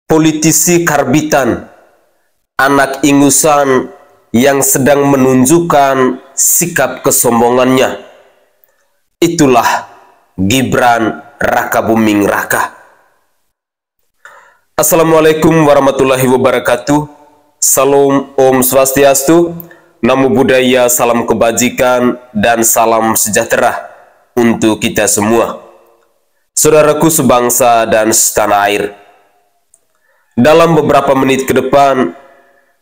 politisi karbitan, anak ingusan yang sedang menunjukkan sikap kesombongannya. Itulah Gibran Rakabuming Raka. Assalamualaikum warahmatullahi wabarakatuh. Salam Om Swastiastu, Namo Buddhaya, salam kebajikan dan salam sejahtera untuk kita semua. Saudaraku sebangsa dan setanah air, dalam beberapa menit ke depan,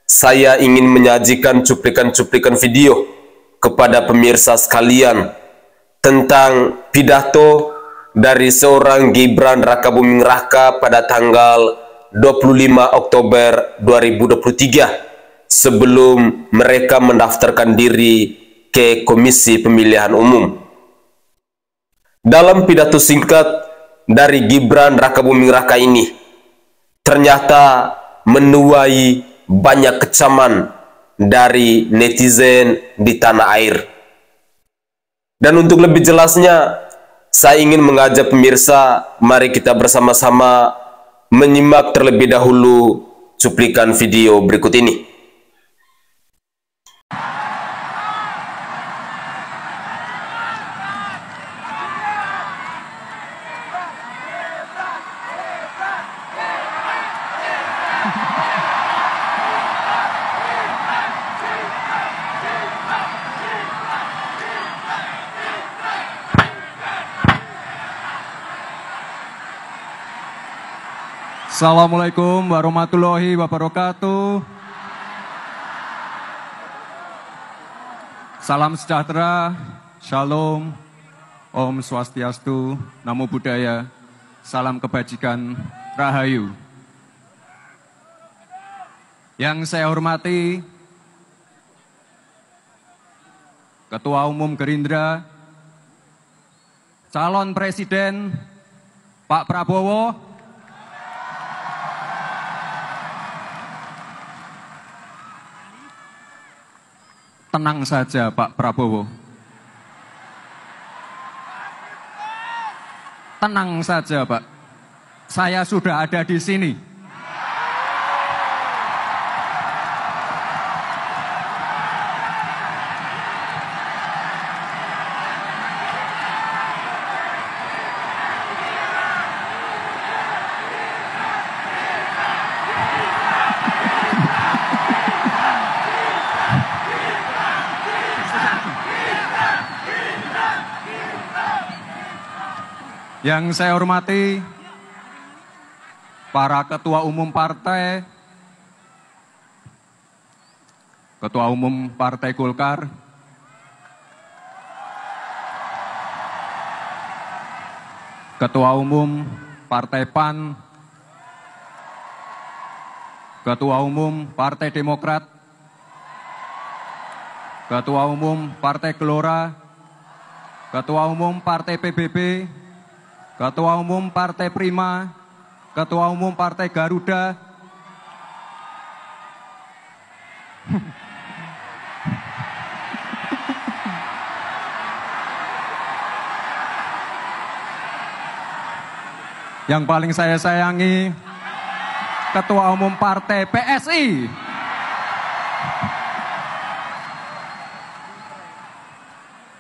saya ingin menyajikan cuplikan-cuplikan video kepada pemirsa sekalian tentang pidato dari seorang Gibran Rakabuming Raka pada tanggal 25 Oktober 2023 sebelum mereka mendaftarkan diri ke Komisi Pemilihan Umum. Dalam pidato singkat dari Gibran Rakabuming Raka ini ternyata menuai banyak kecaman dari netizen di tanah air. Dan untuk lebih jelasnya, saya ingin mengajak pemirsa, mari kita bersama-sama menyimak terlebih dahulu cuplikan video berikut ini. Assalamualaikum warahmatullahi wabarakatuh. Salam sejahtera, Shalom, Om Swastiastu, Namo Buddhaya, salam kebajikan, Rahayu. Yang saya hormati Ketua Umum Gerindra, Calon Presiden Pak Prabowo, tenang saja Pak Prabowo. Tenang saja Pak. Saya sudah ada di sini. Yang saya hormati para ketua umum partai, Ketua Umum Partai Golkar, Ketua Umum Partai PAN, Ketua Umum Partai Demokrat, Ketua Umum Partai Gelora, Ketua Umum Partai PBB, Ketua Umum Partai Prima, Ketua Umum Partai Garuda, yang paling saya sayangi, Ketua Umum Partai PSI,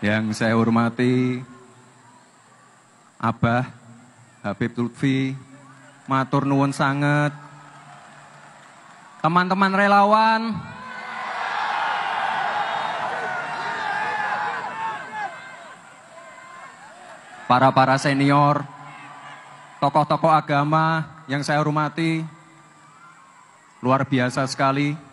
yang saya hormati Abah Habib Lutfi, matur nuwun sanget, teman-teman relawan, para senior, tokoh-tokoh agama yang saya hormati, luar biasa sekali.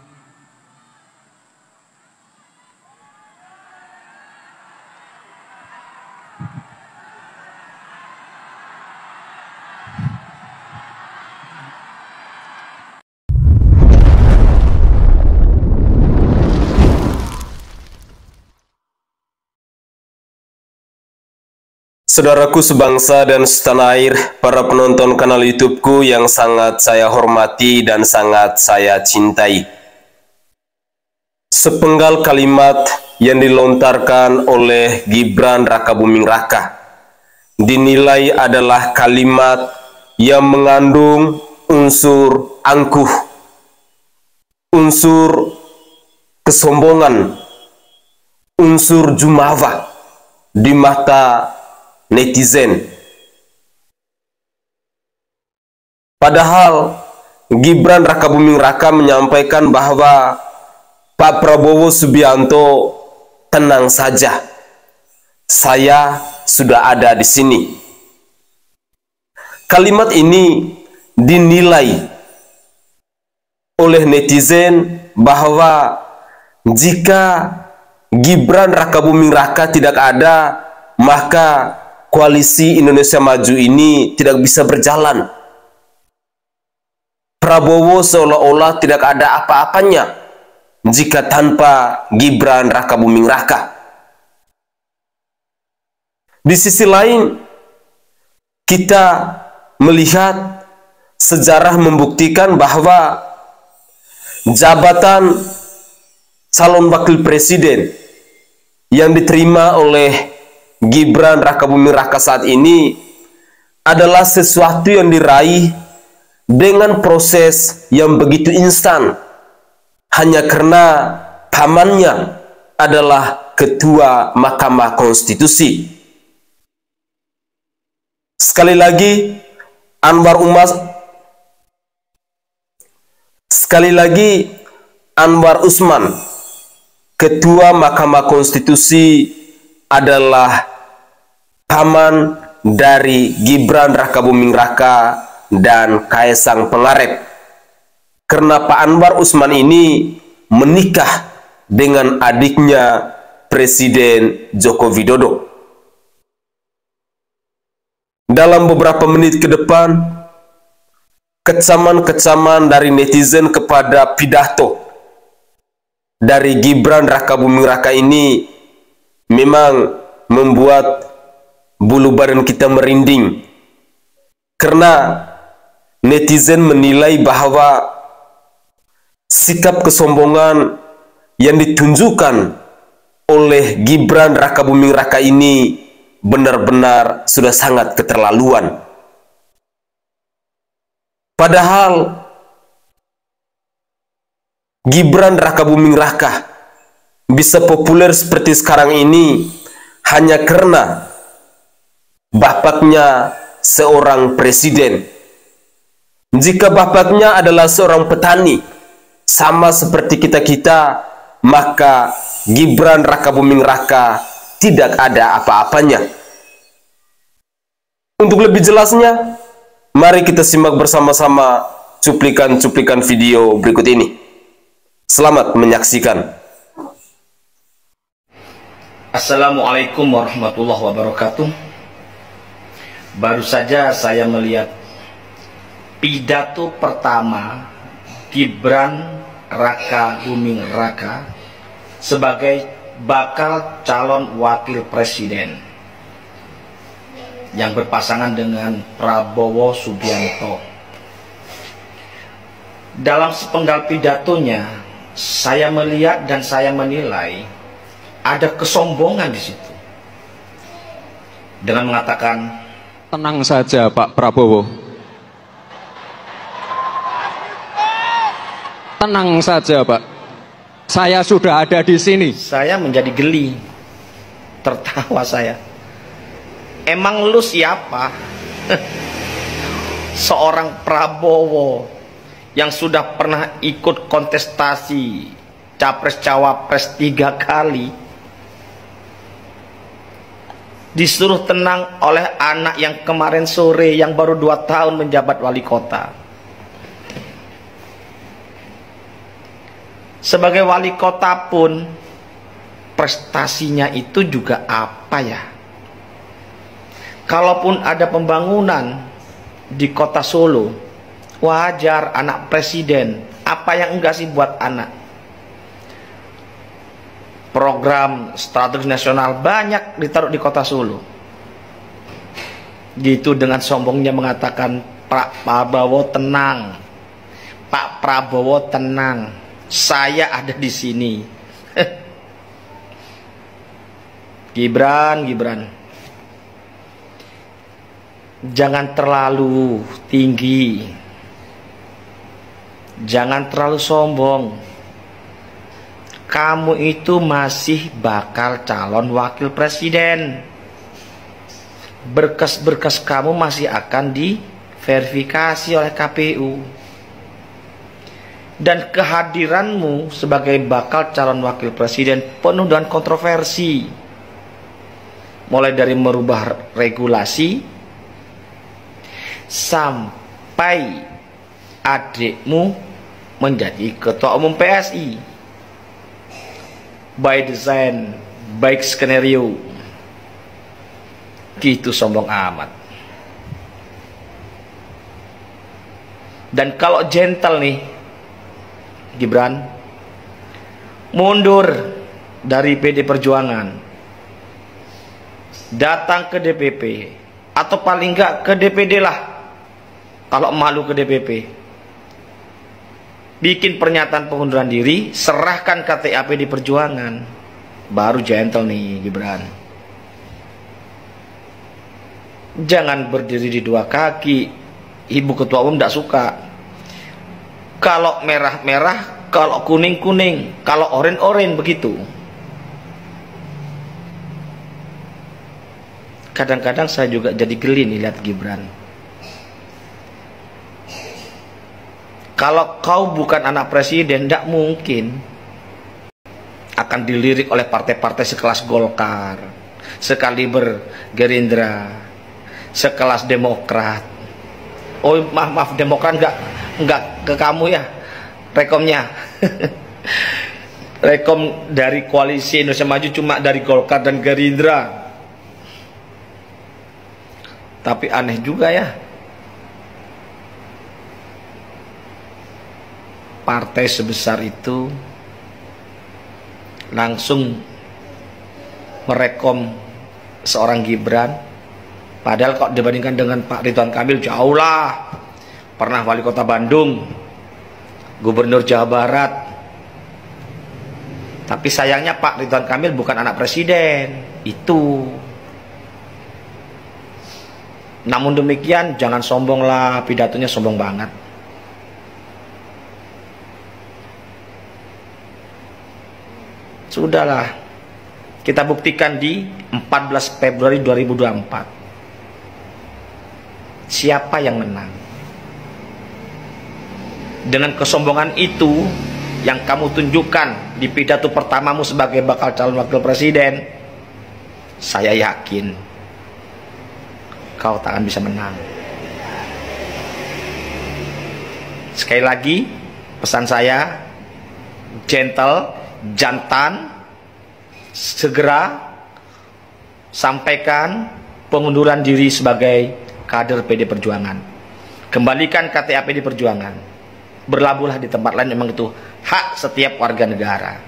Saudaraku sebangsa dan setanah air, para penonton kanal YouTubeku yang sangat saya hormati dan sangat saya cintai. Sepenggal kalimat yang dilontarkan oleh Gibran Rakabuming Raka dinilai adalah kalimat yang mengandung unsur angkuh, unsur kesombongan, unsur jumawa di mata netizen. Padahal Gibran Rakabuming Raka menyampaikan bahwa Pak Prabowo Subianto tenang saja, saya sudah ada di sini. Kalimat ini dinilai oleh netizen bahwa jika Gibran Rakabuming Raka tidak ada, maka koalisi Indonesia Maju ini tidak bisa berjalan. Prabowo seolah-olah tidak ada apa-apanya jika tanpa Gibran Rakabuming Raka. Di sisi lain, kita melihat sejarah membuktikan bahwa jabatan calon wakil presiden yang diterima oleh Gibran Rakabuming Raka saat ini adalah sesuatu yang diraih dengan proses yang begitu instan, hanya karena pamannya adalah Ketua Mahkamah Konstitusi. Sekali lagi, Anwar Usman, Ketua Mahkamah Konstitusi, adalah paman dari Gibran Rakabuming Raka dan Kaesang Pangarep, karena Pak Anwar Usman ini menikah dengan adiknya Presiden Joko Widodo. Dalam beberapa menit ke depan, kecaman-kecaman dari netizen kepada pidato dari Gibran Rakabuming Raka ini memang membuat bulu badan kita merinding, karena netizen menilai bahwa sikap kesombongan yang ditunjukkan oleh Gibran Rakabuming Raka ini benar-benar sudah sangat keterlaluan. Padahal Gibran Rakabuming Raka bisa populer seperti sekarang ini hanya karena bapaknya seorang presiden. Jika bapaknya adalah seorang petani, sama seperti kita-kita, maka Gibran Rakabuming Raka tidak ada apa-apanya. Untuk lebih jelasnya, mari kita simak bersama-sama cuplikan-cuplikan video berikut ini. Selamat menyaksikan. Assalamualaikum warahmatullahi wabarakatuh. Baru saja saya melihat pidato pertama Gibran Rakabuming Raka sebagai bakal calon wakil presiden yang berpasangan dengan Prabowo Subianto. Dalam sepenggal pidatonya, saya melihat dan saya menilai ada kesombongan di situ. Dengan mengatakan, Tenang saja Pak Prabowo. Tenang saja Pak, saya sudah ada di sini. saya menjadi geli, tertawa saya. Emang lu siapa? Seorang Prabowo yang sudah pernah ikut kontestasi Capres-Cawapres 3 kali, disuruh tenang oleh anak yang kemarin sore yang baru 2 tahun menjabat wali kota. Sebagai wali kota pun prestasinya itu juga apa ya? Kalaupun ada pembangunan di kota Solo, wajar anak presiden. Apa yang enggak sih buat anak? Program strategis nasional banyak ditaruh di kota Solo. Gitu dengan sombongnya mengatakan, Pak Prabowo tenang, Pak Prabowo tenang, saya ada di sini. Gibran, jangan terlalu tinggi Jangan terlalu sombong. Kamu itu masih bakal calon wakil presiden. Berkas-berkas kamu masih akan diverifikasi oleh KPU. Dan kehadiranmu sebagai bakal calon wakil presiden penuh dengan kontroversi. Mulai dari merubah regulasi sampai adikmu menjadi ketua umum PSI. By design, baik skenario. Gitu sombong amat. Dan kalau gentle nih Gibran, mundur dari PD Perjuangan, datang ke DPP, atau paling enggak ke DPD lah, kalau malu ke DPP, bikin pernyataan pengunduran diri, serahkan KTA PD Perjuangan, baru gentle nih Gibran. Jangan berdiri di dua kaki. Ibu ketua umum tidak suka kalau merah-merah, kalau kuning-kuning, kalau oren-oren begitu. Kadang-kadang saya juga jadi geli nih lihat Gibran. Kalau kau bukan anak presiden, tidak mungkin akan dilirik oleh partai-partai sekelas Golkar, sekaliber Gerindra, sekelas Demokrat. Oh maaf Demokrat enggak ke kamu ya rekomnya. Rekom dari koalisi Indonesia Maju cuma dari Golkar dan Gerindra. Tapi aneh juga ya, partai sebesar itu langsung merekom seorang Gibran. Padahal kalau dibandingkan dengan Pak Ridwan Kamil, jauh lah. Pernah wali kota Bandung, gubernur Jawa Barat. Tapi sayangnya Pak Ridwan Kamil bukan anak presiden. Itu. Namun demikian, jangan sombong lah, pidatonya sombong banget. Sudahlah, kita buktikan di 14 Februari 2024. Siapa yang menang? Dengan kesombongan itu yang kamu tunjukkan di pidato pertamamu sebagai bakal calon wakil presiden, saya yakin kau tak akan bisa menang. Sekali lagi, pesan saya, gentle, jantan, segera sampaikan pengunduran diri sebagai kader PD Perjuangan. Kembalikan KTA PD Perjuangan. Berlabuhlah di tempat lain, memang itu hak setiap warga negara.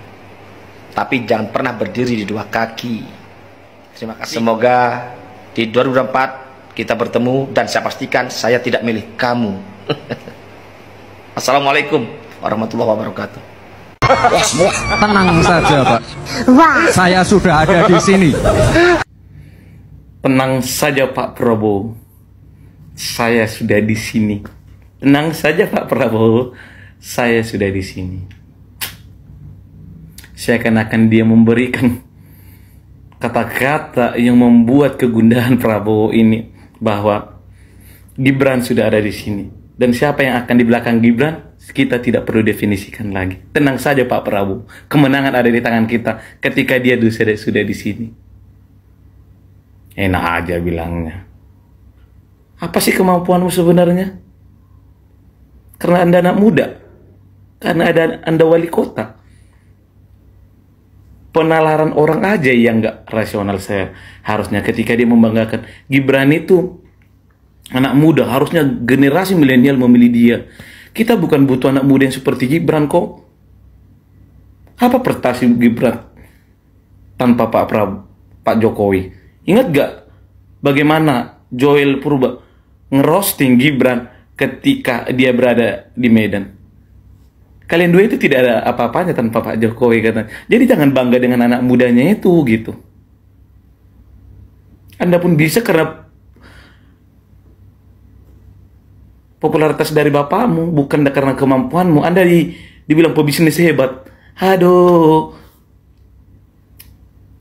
Tapi jangan pernah berdiri di dua kaki. Terima kasih. Semoga di 2024 kita bertemu dan saya pastikan saya tidak milih kamu. Assalamualaikum warahmatullahi wabarakatuh. Tenang saja Pak. Saya sudah ada di sini. Tenang saja Pak Prabowo. Saya sudah di sini. Tenang saja Pak Prabowo. Saya sudah di sini. Seakan-akan dia memberikan kata-kata yang membuat kegundahan Prabowo ini, bahwa Gibran sudah ada di sini. Dan siapa yang akan di belakang Gibran, kita tidak perlu definisikan lagi. Tenang saja Pak Prabowo. Kemenangan ada di tangan kita ketika dia sudah di sini. Enak aja bilangnya. Apa sih kemampuanmu sebenarnya? Karena Anda anak muda. Karena Anda wali kota. Penalaran orang aja yang gak rasional saya. Harusnya ketika dia membanggakan Gibran itu anak muda, harusnya generasi milenial memilih dia. Kita bukan butuh anak muda yang seperti Gibran kok. Apa prestasi Gibran tanpa Pak Jokowi? Ingat gak bagaimana Joel Purba ngerosting Gibran ketika dia berada di Medan? Kalian dua itu tidak ada apa-apanya tanpa Pak Jokowi, katanya. Jadi jangan bangga dengan anak mudanya itu gitu. Anda pun bisa karena popularitas dari bapakmu, bukan karena kemampuanmu. Anda dibilang pebisnis hebat. Aduh,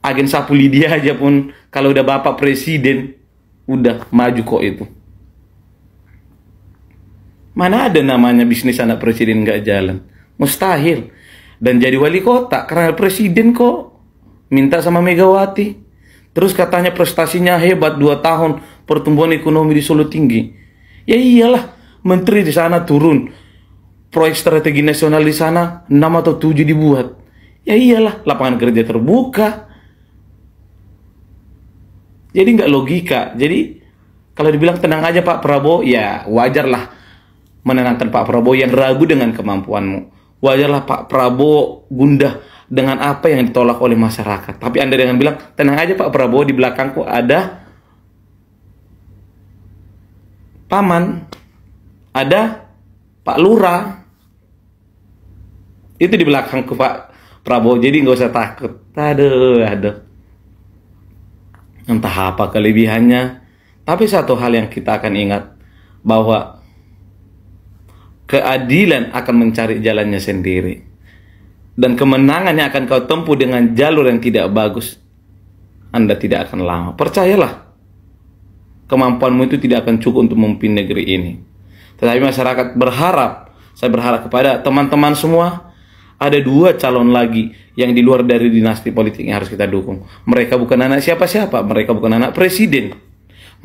agen sapu lidi aja pun kalau udah bapak presiden, udah maju kok itu. Mana ada namanya bisnis anak presiden nggak jalan? Mustahil. Dan jadi wali kota karena presiden kok minta sama Megawati. Terus katanya prestasinya hebat, 2 tahun pertumbuhan ekonomi di Solo tinggi. Ya iyalah, menteri di sana turun, proyek strategi nasional di sana 6 atau 7 dibuat. Ya iyalah, lapangan kerja terbuka. Jadi nggak logika. Jadi kalau dibilang tenang aja Pak Prabowo, ya wajarlah menenangkan Pak Prabowo yang ragu dengan kemampuanmu. Wajarlah Pak Prabowo gundah dengan apa yang ditolak oleh masyarakat. Tapi Anda dengan bilang, tenang aja Pak Prabowo, di belakangku ada paman, ada Pak Lurah. Itu di belakangku Pak Prabowo, jadi nggak usah takut. Aduh. Entah apa kelebihannya. Tapi satu hal yang kita akan ingat, bahwa keadilan akan mencari jalannya sendiri. Dan kemenangannya akan kau tempuh dengan jalur yang tidak bagus. Anda tidak akan lama. Percayalah, kemampuanmu itu tidak akan cukup untuk memimpin negeri ini. Tetapi masyarakat berharap, saya berharap kepada teman-teman semua, ada 2 calon lagi yang di luar dari dinasti politik yang harus kita dukung. Mereka bukan anak siapa-siapa, mereka bukan anak presiden,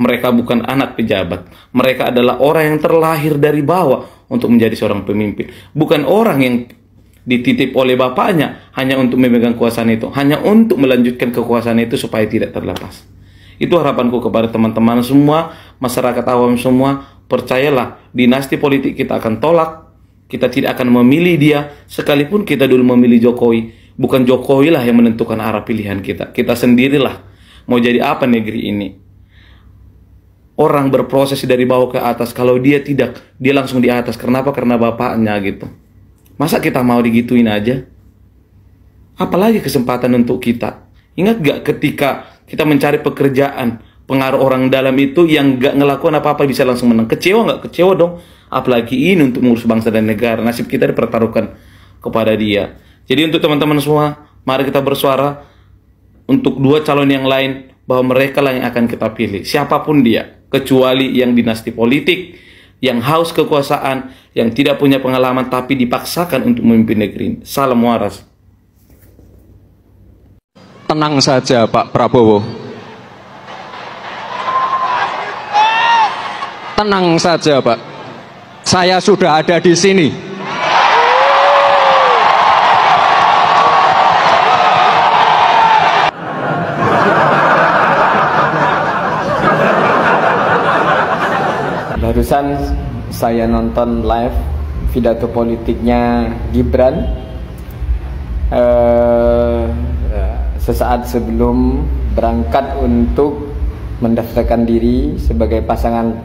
mereka bukan anak pejabat. Mereka adalah orang yang terlahir dari bawah untuk menjadi seorang pemimpin. Bukan orang yang dititip oleh bapaknya hanya untuk memegang kekuasaan itu, hanya untuk melanjutkan kekuasaan itu supaya tidak terlepas. Itu harapanku kepada teman-teman semua, masyarakat awam semua. Percayalah, dinasti politik kita akan tolak. Kita tidak akan memilih dia, sekalipun kita dulu memilih Jokowi. Bukan Jokowi lah yang menentukan arah pilihan kita. Kita sendirilah mau jadi apa negeri ini. Orang berproses dari bawah ke atas. Kalau dia tidak, dia langsung di atas. Kenapa? Karena bapaknya gitu. Masa kita mau digituin aja? Apalagi kesempatan untuk kita. Ingat gak ketika kita mencari pekerjaan, pengaruh orang dalam itu yang gak ngelakuin apa-apa bisa langsung menang. Kecewa gak? Kecewa dong. Apalagi ini untuk mengurus bangsa dan negara. Nasib kita dipertaruhkan kepada dia. Jadi untuk teman-teman semua, mari kita bersuara untuk 2 calon yang lain, bahwa mereka lah yang akan kita pilih. Siapapun dia. Kecuali yang dinasti politik, yang haus kekuasaan, yang tidak punya pengalaman tapi dipaksakan untuk memimpin negeri ini. Salam waras. Tenang saja Pak Prabowo. Tenang saja Pak. Saya sudah ada di sini. Barusan saya nonton live pidato politiknya Gibran sesaat sebelum berangkat untuk mendaftarkan diri sebagai pasangan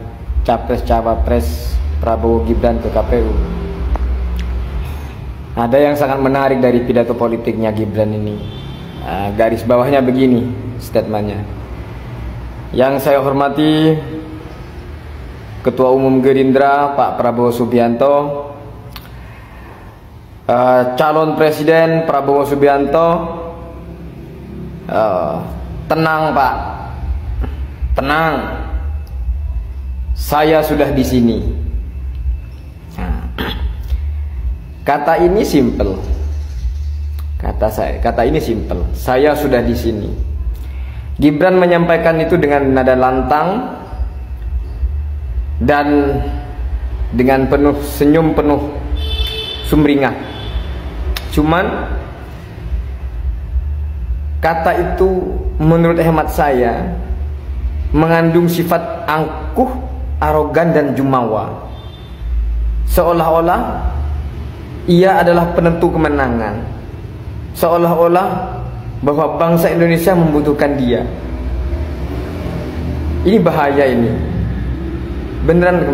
Capres-Cawapres Prabowo Gibran ke KPU. Ada yang sangat menarik dari pidato politiknya Gibran ini. Garis bawahnya begini statementnya. Yang saya hormati Ketua Umum Gerindra Pak Prabowo Subianto, calon Presiden Prabowo Subianto, tenang Pak, tenang, saya sudah di sini. Kata ini simple, kata ini simple. Saya sudah di sini. Gibran menyampaikan itu dengan nada lantang dan dengan penuh senyum, penuh sumringah. Cuman kata itu menurut hemat saya mengandung sifat angkuh, arogan dan jumawa. Seolah-olah ia adalah penentu kemenangan. Seolah-olah bahwa bangsa Indonesia membutuhkan dia. Ini bahaya ini. Beneran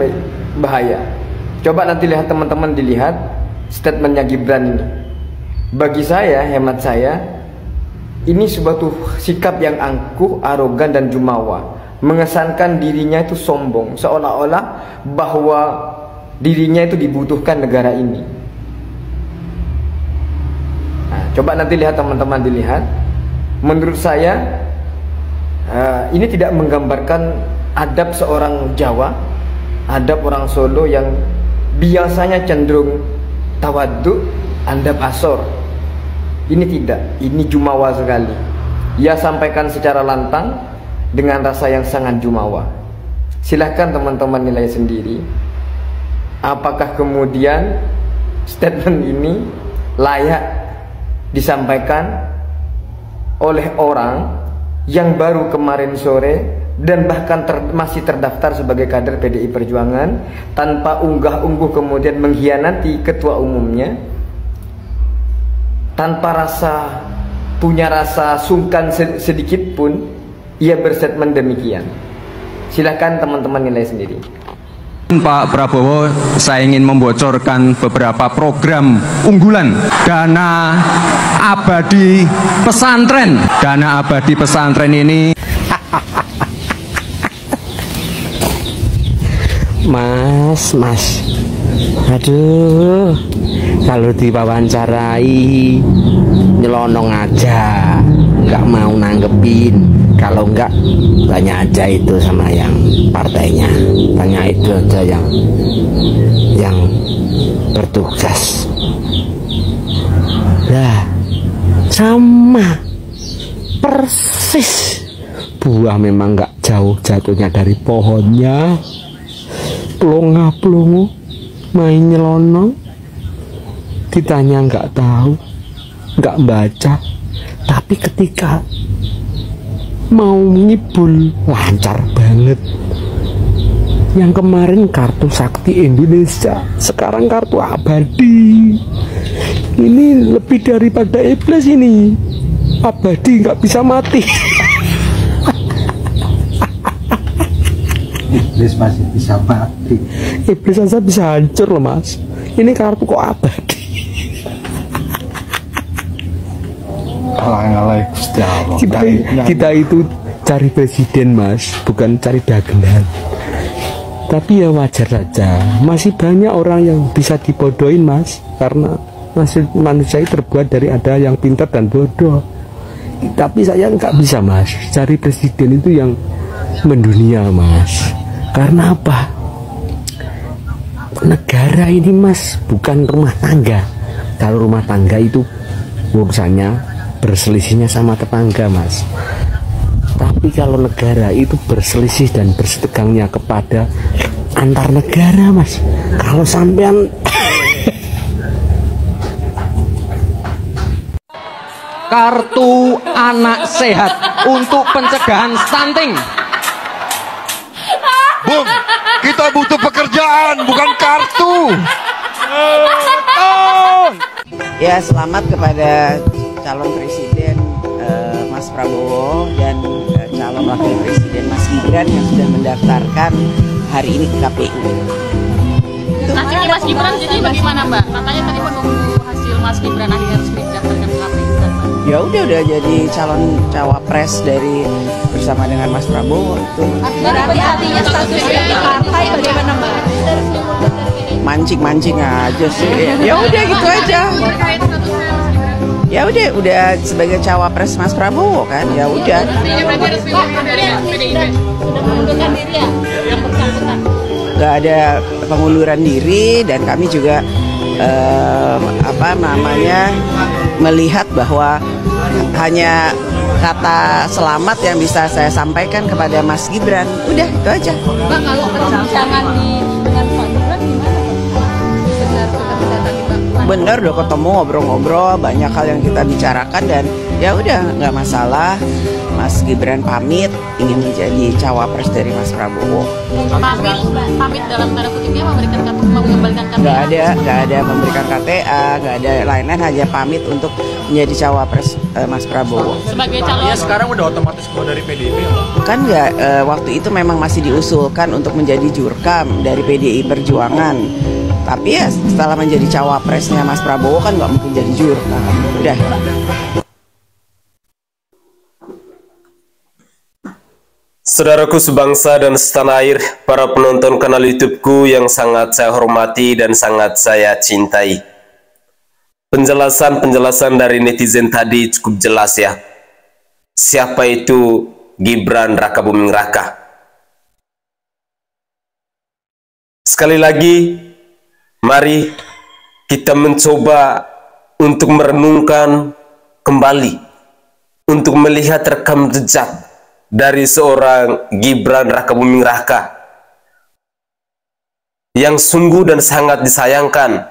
bahaya. Coba nanti lihat teman-teman, dilihat statementnya Gibran ini. Bagi saya, hemat saya, ini suatu sikap yang angkuh, arogan dan jumawa, mengesankan dirinya itu sombong, seolah-olah bahwa dirinya itu dibutuhkan negara ini. Nah, coba nanti lihat teman-teman, dilihat. Menurut saya ini tidak menggambarkan adab seorang Jawa, adab orang Solo yang biasanya cenderung tawadhu, andab asor. Ini tidak, ini jumawa sekali. Ia sampaikan secara lantang dengan rasa yang sangat jumawa. Silahkan teman-teman nilai sendiri. Apakah kemudian statement ini layak disampaikan oleh orang yang baru kemarin sore dan bahkan masih terdaftar sebagai kader PDI Perjuangan, tanpa unggah-ungguh kemudian mengkhianati ketua umumnya, tanpa punya rasa sungkan sedikit pun ia berstatement demikian. Silakan teman-teman nilai sendiri. Pak Prabowo, saya ingin membocorkan beberapa program unggulan dana abadi pesantren. Dana abadi pesantren ini Mas, aduh, kalau diwawancarai nyelonong aja, nggak mau nanggepin. Kalau nggak, tanya aja itu sama yang partainya, tanya itu aja yang bertugas. Lah, sama persis, buah memang nggak jauh jatuhnya dari pohonnya. Plonga-plongo main nyelonong, ditanya nggak tahu, nggak baca, tapi ketika mau ngibul lancar banget. Yang kemarin kartu sakti Indonesia, sekarang kartu abadi. Ini lebih daripada iblis ini, abadi nggak bisa mati. Iblis masih bisa mati. Iblis saja bisa hancur loh mas. Ini kartu kok abadi. Alang-alang Gusti Allah. Kita itu cari presiden mas, bukan cari dagelan. Tapi ya wajar saja, masih banyak orang yang bisa dibodohin mas, karena masih manusia terbuat dari ada yang pintar dan bodoh. Tapi saya nggak bisa mas, cari presiden itu yang mendunia mas. Karena apa? Negara ini mas bukan rumah tangga. Kalau rumah tangga itu urusannya berselisihnya sama tetangga mas. Tapi kalau negara itu berselisih dan bersetegangnya kepada antar negara mas. Kalau sampean kartu anak sehat untuk pencegahan stunting. Bung, kita butuh pekerjaan, bukan kartu. Ya, selamat kepada calon presiden Mas Prabowo dan calon wakil presiden Mas Gibran yang sudah mendaftarkan hari ini ke KPU. Nasibnya Mas Gibran jadi bagaimana Mbak? Katanya tadi menunggu hasil Mas Gibran akhirnya harus didaftarkan ke KPU. Ya udah jadi calon cawapres dari bersama dengan Mas Prabowo itu. Berarti artinya statusnya di partai bagaimana Mbak? Mancing aja sih. Ya udah gitu aja. Ya udah sebagai cawapres Mas Prabowo kan. Ya udah. Gak ada pengunduran diri dan kami juga melihat bahwa hanya kata selamat yang bisa saya sampaikan kepada Mas Gibran. Udah itu aja. Mbak, kalau perbincangan dengan Pak Gibran gimana? Bener, udah ketemu ngobrol-ngobrol, banyak hal yang kita bicarakan dan ya udah nggak masalah. Mas Gibran pamit ingin menjadi cawapres dari Mas Prabowo. Pamit dalam tanda kutipnya mengembalikan KTA? Nggak ada memberikan KTA, nggak ada lain-lain, hanya pamit untuk menjadi cawapres Mas Prabowo. Sebagai calon. Ya sekarang udah otomatis keluar dari PDIP ya Mbak? Kan nggak, waktu itu memang masih diusulkan untuk menjadi jurkam dari PDI Perjuangan. Tapi ya setelah menjadi cawapresnya Mas Prabowo kan nggak mungkin jadi jurkam. Udah. Saudaraku sebangsa dan setanah air, para penonton kanal YouTubeku yang sangat saya hormati dan sangat saya cintai. Penjelasan dari netizen tadi cukup jelas ya. Siapa itu Gibran Rakabuming Raka? Sekali lagi, mari kita mencoba untuk merenungkan kembali, untuk melihat rekam jejak dari seorang Gibran Rakabuming Raka yang sungguh dan sangat disayangkan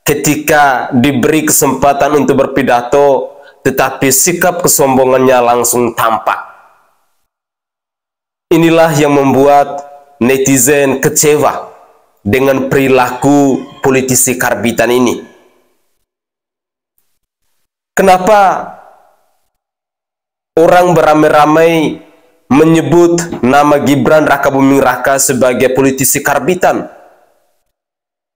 ketika diberi kesempatan untuk berpidato, tetapi sikap kesombongannya langsung tampak. Inilah yang membuat netizen kecewa dengan perilaku politisi karbitan ini. Kenapa orang beramai-ramai menyebut nama Gibran Rakabuming Raka sebagai politisi karbitan?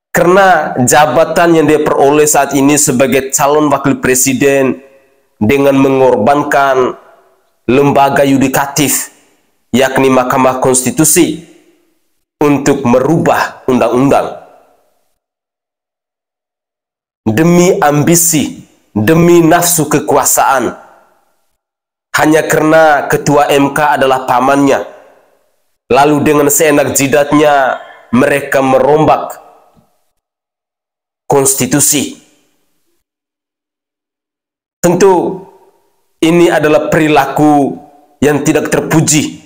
Karena jabatan yang dia peroleh saat ini sebagai calon wakil presiden dengan mengorbankan lembaga yudikatif, yakni Mahkamah Konstitusi, untuk merubah undang-undang. Demi ambisi, demi nafsu kekuasaan, hanya karena ketua MK adalah pamannya, lalu dengan seenak jidatnya mereka merombak konstitusi. Tentu ini adalah perilaku yang tidak terpuji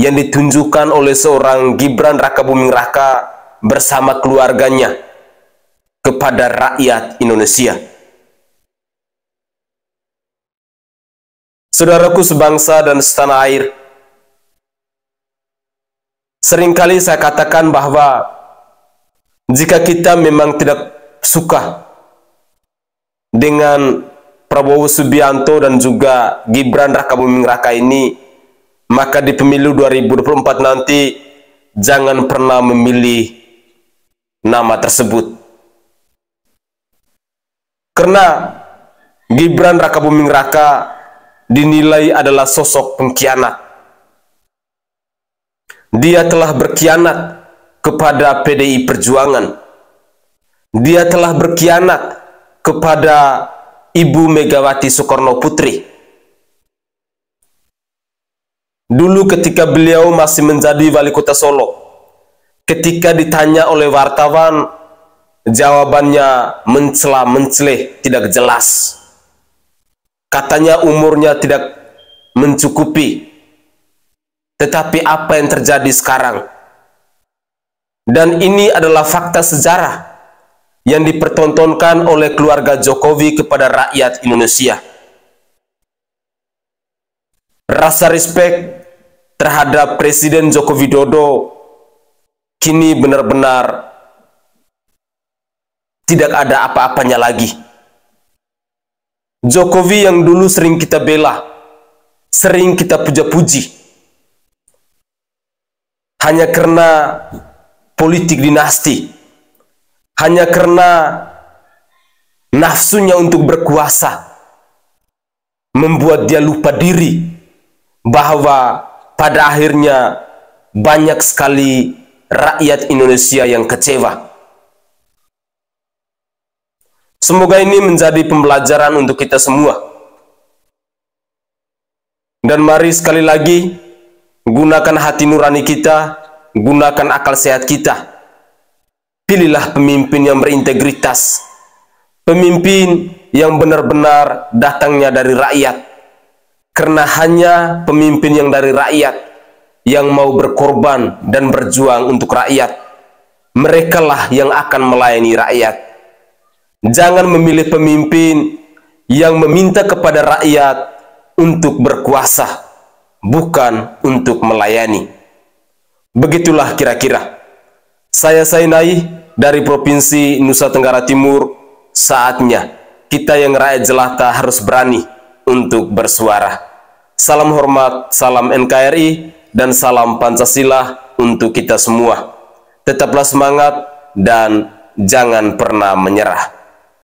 yang ditunjukkan oleh seorang Gibran Rakabuming Raka bersama keluarganya kepada rakyat Indonesia. Saudaraku sebangsa dan setanah air, seringkali saya katakan bahwa jika kita memang tidak suka dengan Prabowo Subianto dan juga Gibran Rakabuming Raka ini, maka di pemilu 2024 nanti jangan pernah memilih nama tersebut. Karena Gibran Rakabuming Raka dinilai adalah sosok pengkhianat. Dia telah berkhianat kepada PDI Perjuangan. Dia telah berkhianat kepada Ibu Megawati Soekarno Putri. Dulu ketika beliau masih menjadi wali kota Solo, ketika ditanya oleh wartawan, jawabannya mencela-menceleh, tidak jelas. Katanya umurnya tidak mencukupi. Tetapi apa yang terjadi sekarang? Dan ini adalah fakta sejarah yang dipertontonkan oleh keluarga Jokowi kepada rakyat Indonesia. Rasa respek terhadap Presiden Joko Widodo kini benar-benar tidak ada apa-apanya lagi. Jokowi yang dulu sering kita bela, sering kita puja-puji, hanya karena politik dinasti, hanya karena nafsunya untuk berkuasa, membuat dia lupa diri bahwa pada akhirnya banyak sekali rakyat Indonesia yang kecewa. Semoga ini menjadi pembelajaran untuk kita semua. Dan mari sekali lagi gunakan hati nurani kita, gunakan akal sehat kita. Pilihlah pemimpin yang berintegritas, pemimpin yang benar-benar datangnya dari rakyat. Karena hanya pemimpin yang dari rakyat, yang mau berkorban dan berjuang untuk rakyat, merekalah yang akan melayani rakyat. Jangan memilih pemimpin yang meminta kepada rakyat untuk berkuasa, bukan untuk melayani. Begitulah kira-kira. Saya Sainai dari Provinsi Nusa Tenggara Timur. Saatnya kita yang rakyat jelata harus berani untuk bersuara. Salam hormat, salam NKRI, dan salam Pancasila untuk kita semua. Tetaplah semangat dan jangan pernah menyerah.